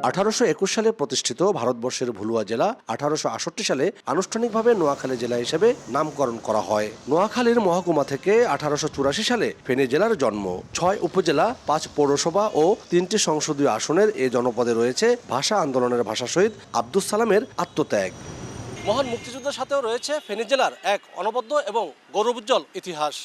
1821 সালে প্রতিষ্ঠিত ভারতবর্ষের ভুলুয়া জেলা 1868 সালে আনুষ্ঠানিকভাবে নোয়াখালী জেলা হিসেবে নামকরণ করা হয়। নোয়াখালীর মহকুমা থেকে 1884 সালে ফেনী জেলার জন্ম। 6 উপজেলা, 5 পৌরসভা ও 3টি সংসদীয় আসনের এ জনপদে রয়েছে ভাষা আন্দোলনের ভাষা শহীদ আব্দুস সালামের আত্মত্যাগ। মহান মুক্তিযুদ্ধের সাথেও রয়েছে ফেনী জেলার এক অনবদ্য এবং গৌরবোজ্জ্বল ইতিহাস।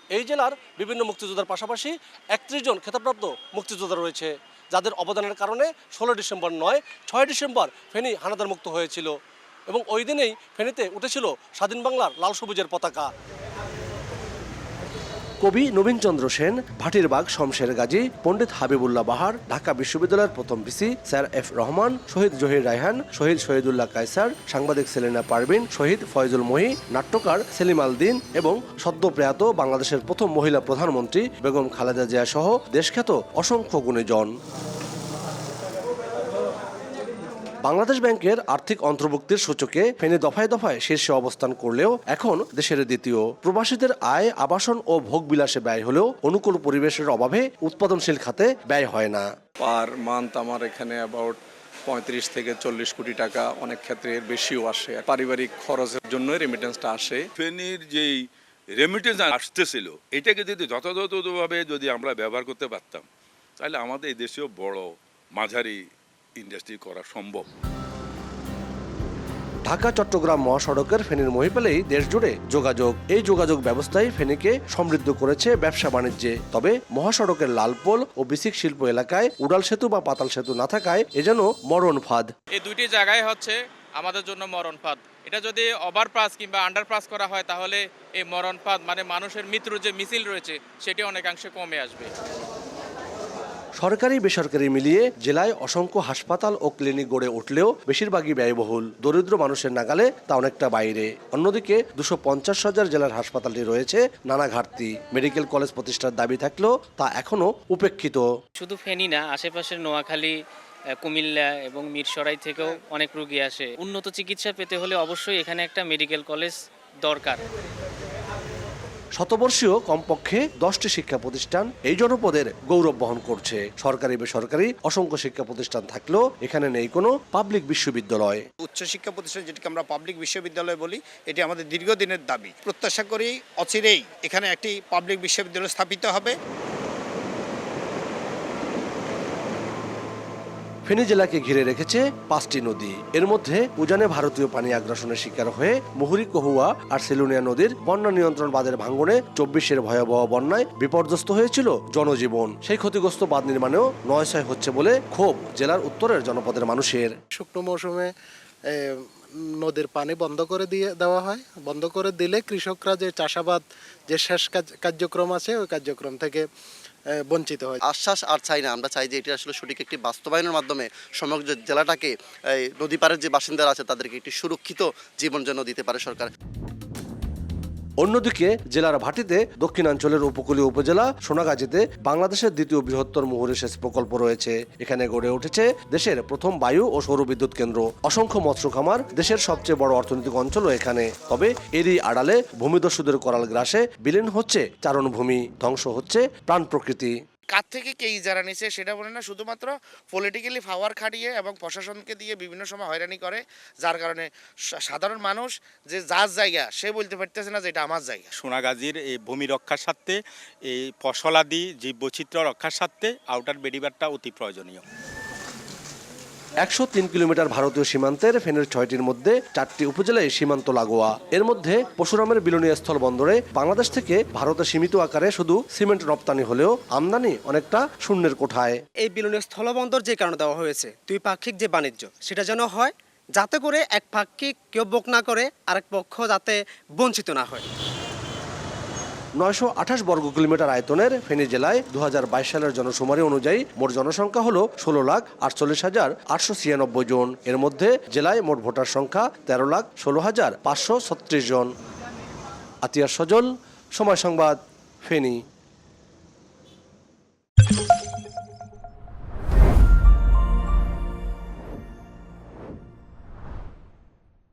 এই জেলার বিভিন্ন মুক্তিযোদ্ধার পাশাপাশি 31 জন খেতাবপ্রাপ্ত মুক্তিযোদ্ধা রয়েছে, যাদের অবদানের কারণে 16 ডিসেম্বর নয় 6 ডিসেম্বর ফেনী হানাদার মুক্ত হয়েছিল এবং ওই দিনেই ফেনীতে উঠেছিল স্বাধীন বাংলার লাল সবুজের পতাকা। কবি নবীনচন্দ্র সেন, ভাটিরবাগ শমশের গাজী, পণ্ডিত হাবিবুল্লাহ বাহার, ঢাকা বিশ্ববিদ্যালয়ের প্রথম ভিসি স্যার এফ রহমান, শহীদ জহির রায়হান, শহীদ শহীদুল্লাহ কায়সার, সাংবাদিক সেলিনা পারভিন, শহীদ ফয়জুল মহি, নাট্যকার সেলিম আল দিন এবং সদ্য প্রয়াত বাংলাদেশের প্রথম মহিলা প্রধানমন্ত্রী বেগম খালেদা জিয়া সহ দেশখ্যাত অসংখ্য গুণীজন। বাংলাদেশ ব্যাংকের আর্থিক অন্তর্ভুক্তির সূচকে ফেনী দফায় দফায় শীর্ষে অবস্থান করলেও এখন দেশের দ্বিতীয়। প্রবাসীদের আয়, আবাসন ও ভোগবিলাসে ব্যয় হলেও অনুকূল পরিবেশের অভাবে উৎপাদনশীল খাতে ব্যয় হয় না। পার মান্থ আমার এখানে অ্যাবাউট 35 থেকে 40 কোটি টাকা, অনেক ক্ষেত্রে এর বেশিও আসে। পারিবারিক খরচের জন্য রেমিটেন্সটা আসে। ফেনীর যেই রেমিটেন্স আসতেছিল, এটাকে যদি যথাযথভাবে যদি আমরা ব্যবহার করতে পারতাম, তাহলে আমাদের এই দেশেও বড় মাঝারি ইন্ডাস্ট্রি করা সম্ভব। ঢাকা চট্টগ্রাম মহাসড়কের ফেনীর মহিপালেই দেশ জুড়ে যোগাযোগ। এই যোগাযোগ ব্যবস্থায় ফেনীকে সমৃদ্ধ করেছে ব্যবসা বাণিজ্যে। তবে মহাসড়কের লালপোল ও বিসিক শিল্প এলাকায় উড়াল সেতু বা পাতাল সেতু না থাকায় এ যেন মরণ ফাঁদ। এই দুইটি জায়গায় হচ্ছে আমাদের জন্য মরণ ফাঁদ। এটা যদি ওভারপাস কিংবা আন্ডারপাস করা হয়, তাহলে এই মরণ ফাঁদ মানে মানুষের মৃত্যুর যে মিছিল রয়েছে, সেটি অনেকাংশে কমে আসবে। সরকারি বেসরকারি মিলিয়ে জেলায় অসংখ্য হাসপাতাল ও ক্লিনিক গড়ে উঠলেও বেশিরভাগই ব্যয়বহুল। দরিদ্র মানুষের নাগালে তা অনেকটা বাইরে। অন্যদিকে 250,000 জেলার হাসপাতালটি রয়েছে নানা ঘাটতি। মেডিকেল কলেজ প্রতিষ্ঠার দাবি থাকলেও তা এখনো উপেক্ষিত। শুধু ফেনী না, আশেপাশের নোয়াখালী, কুমিল্লা এবং মিরসরাই থেকেও অনেক রোগী আসে। উন্নত চিকিৎসা পেতে হলে অবশ্যই এখানে একটা মেডিকেল কলেজ দরকার। শতবর্ষীয় কমপক্ষে 10টি শিক্ষা প্রতিষ্ঠান এই জনপদের গৌরব বহন করছে। সরকারি বেসরকারি অসংখ্য শিক্ষা প্রতিষ্ঠান থাকলেও এখানে নেই কোনো পাবলিক বিশ্ববিদ্যালয়। উচ্চশিক্ষা প্রতিষ্ঠান, যেটাকে আমরা পাবলিক বিশ্ববিদ্যালয় বলি, এটি আমাদের দীর্ঘদিনের দাবি। প্রত্যাশা করি অচিরেই এখানে একটি পাবলিক বিশ্ববিদ্যালয় স্থাপিত হবে। ফেনী জেলাকে ঘিরে রেখেছে 5টি নদী। এর মধ্যে উজানে ভারতীয় পানি আগ্রাসনের শিকার হয়ে মুহুরী, কহুয়া আর সেলুনিয়া নদীর বন্যা নিয়ন্ত্রণ বাঁধের ভাঙনে 24-এর ভয়াবহ বন্যায় বিপর্যস্ত হয়েছিল জনজীবন। সেই ক্ষতিগ্রস্ত বাঁধ নির্মাণেও নয়ছয় হচ্ছে বলে ক্ষোভ জেলার উত্তরের জনপদের মানুষের। শুকনো মৌসুমে নদীর পানি বন্ধ করে দেওয়া হয়। বন্ধ করে দিলে কৃষকরা যে চাষাবাদ, যে শেষ কার্যক্রম আছে, ওই কার্যক্রম থেকে বঞ্চিত হয়। আশ্বাস আর চাই না, আমরা চাই যে এটি আসলে সঠিক একটি বাস্তবায়নের মাধ্যমে সমগ্র জেলাটাকে, নদী পাড়ের যে বাসিন্দারা আছে তাদেরকে একটি সুরক্ষিত জীবন যেন দিতে পারে সরকার। অন্যদিকে জেলার ভাটিতে দক্ষিণাঞ্চলের উপকূলীয় উপজেলা সোনাগাজীতে বাংলাদেশের দ্বিতীয় বৃহত্তর মুহুরী সেচ প্রকল্প রয়েছে। এখানে গড়ে উঠেছে দেশের প্রথম বায়ু ও সৌর বিদ্যুৎ কেন্দ্র। অসংখ্য মৎস্য খামার, দেশের সবচেয়ে বড় অর্থনৈতিক অঞ্চলও এখানে। তবে এরই আড়ালে ভূমিদস্যুদের করাল গ্রাসে বিলীন হচ্ছে চারণভূমি, ধ্বংস হচ্ছে প্রাণ প্রকৃতি। কার থেকে কে ইজারা নিছে সেটা বলে না, শুধুমাত্র পলিটিক্যালি পাওয়ার খাটিয়ে এবং প্রশাসনকে দিয়ে বিভিন্ন সময় হয়রানি করে, যার কারণে সাধারণ মানুষ যে যার জায়গা সে বলতে পারতেছে না যে এটা আমার জায়গা। সোনাগাজীর এই ভূমি রক্ষার স্বার্থে, এই ফসলাদি জীববৈচিত্র্য রক্ষার স্বার্থে আউটার বেড়িবাঁধটা অতি প্রয়োজনীয়। 103 কিলোমিটার ভারতীয় সীমান্তের ফেনীর 6টির মধ্যে 4টি উপজেলায় সীমান্ত লাগোয়া। এর মধ্যে পরশুরামের বিলোনিয়া স্থল বন্দরে বাংলাদেশ থেকে ভারতে সীমিত আকারে শুধু সিমেন্ট রপ্তানি হলেও আমদানি অনেকটা শূন্যের কোঠায়। এই বিলোনিয়া স্থলবন্দর যে কারণে দেওয়া হয়েছে, দ্বিপাক্ষিক যে বাণিজ্য, সেটা যেন হয়, যাতে করে এক পাক্ষিক কেউ ভোগ না করে, আরেক পক্ষ যাতে বঞ্চিত না হয়। 928 বর্গ কিলোমিটার আয়তনের ফেনী জেলায় 2022 সালের জনশুমারি অনুযায়ী মোট জনসংখ্যা হল 16,48,896 জন। এর মধ্যে জেলায় মোট ভোটার সংখ্যা 13,16,536 জন। আতিয়ার সজল, সময় সংবাদ, ফেনী।